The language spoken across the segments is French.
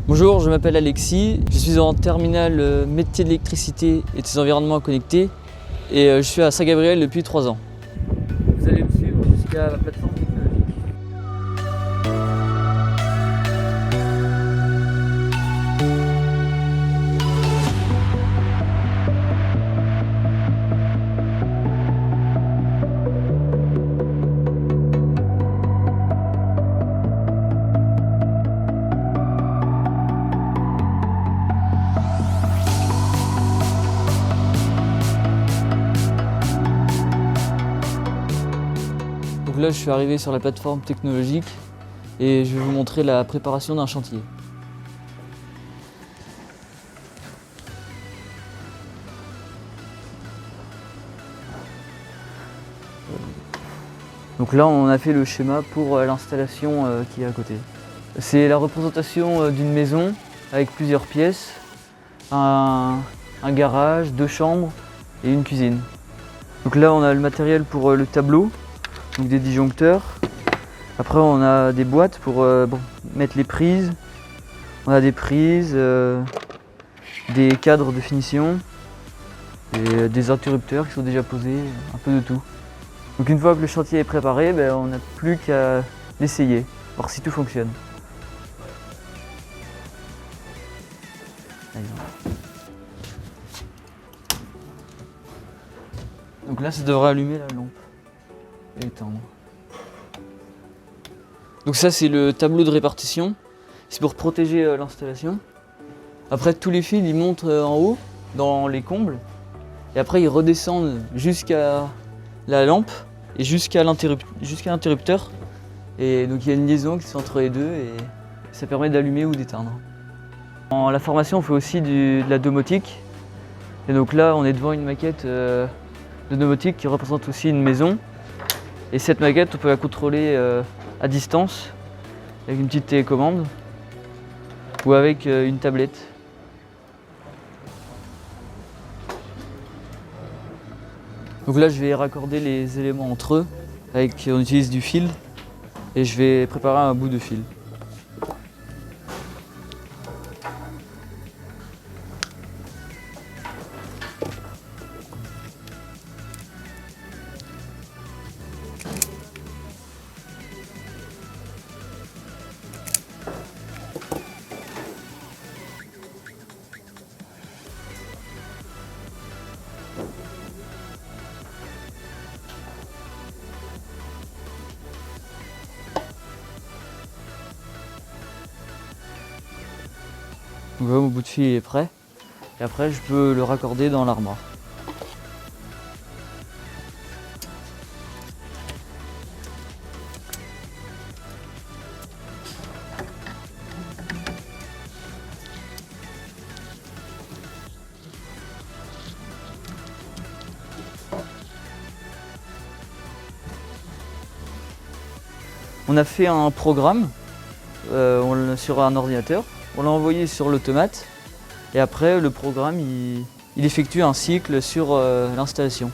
Bonjour, je m'appelle Alexis, je suis en terminale métier de l'électricité et des environnements connectés et je suis à Saint-Gabriel depuis 3 ans. Vous allez me suivre jusqu'à la plateforme technologique. Donc là, je suis arrivé sur la plateforme technologique et je vais vous montrer la préparation d'un chantier. Donc là, on a fait le schéma pour l'installation qui est à côté. C'est la représentation d'une maison avec plusieurs pièces, un garage, 2 chambres et une cuisine. Donc là, on a le matériel pour le tableau, donc des disjoncteurs. Après, on a des boîtes pour mettre les prises. On a des prises, des cadres de finition, et des interrupteurs qui sont déjà posés, un peu de tout. Donc une fois que le chantier est préparé, on n'a plus qu'à l'essayer, voir si tout fonctionne. Donc là, ça devrait allumer la lampe et éteindre. Donc ça, c'est le tableau de répartition. C'est pour protéger l'installation. Après, tous les fils, ils montent en haut, dans les combles. Et après, ils redescendent jusqu'à la lampe et jusqu'à l'interrupteur. Et donc, il y a une liaison qui se fait entre les deux et ça permet d'allumer ou d'éteindre. En la formation, on fait aussi de la domotique. Et donc là, on est devant une maquette de domotique qui représente aussi une maison. Et cette maquette, on peut la contrôler à distance avec une petite télécommande ou avec une tablette. Donc là, je vais raccorder les éléments entre eux. On utilise du fil et je vais préparer un bout de fil. Donc voilà, mon bout de fil est prêt. Et après, je peux le raccorder dans l'armoire. On a fait un programme sur un ordinateur. On l'a envoyé sur l'automate et après le programme il effectue un cycle sur l'installation.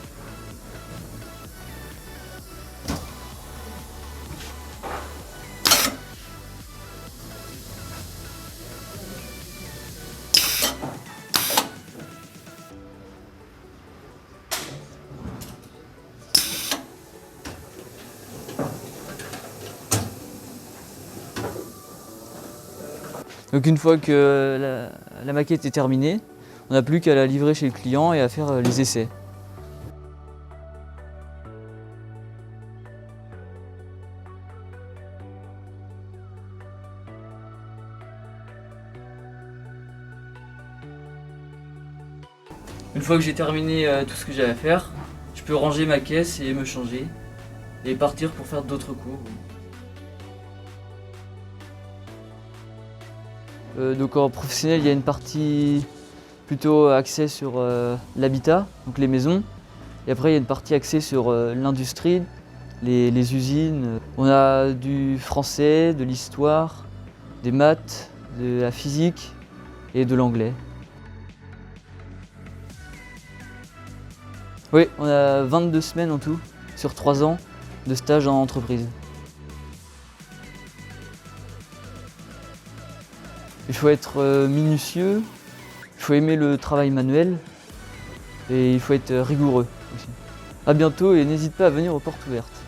Donc une fois que la maquette est terminée, on n'a plus qu'à la livrer chez le client et à faire les essais. Une fois que j'ai terminé tout ce que j'ai à faire, je peux ranger ma caisse et me changer et partir pour faire d'autres cours. Donc en professionnel, il y a une partie plutôt axée sur l'habitat, donc les maisons. Et après, il y a une partie axée sur l'industrie, les usines. On a du français, de l'histoire, des maths, de la physique et de l'anglais. Oui, on a 22 semaines en tout, sur 3 ans, de stage en entreprise. Il faut être minutieux, il faut aimer le travail manuel et il faut être rigoureux aussi. A bientôt et n'hésite pas à venir aux portes ouvertes.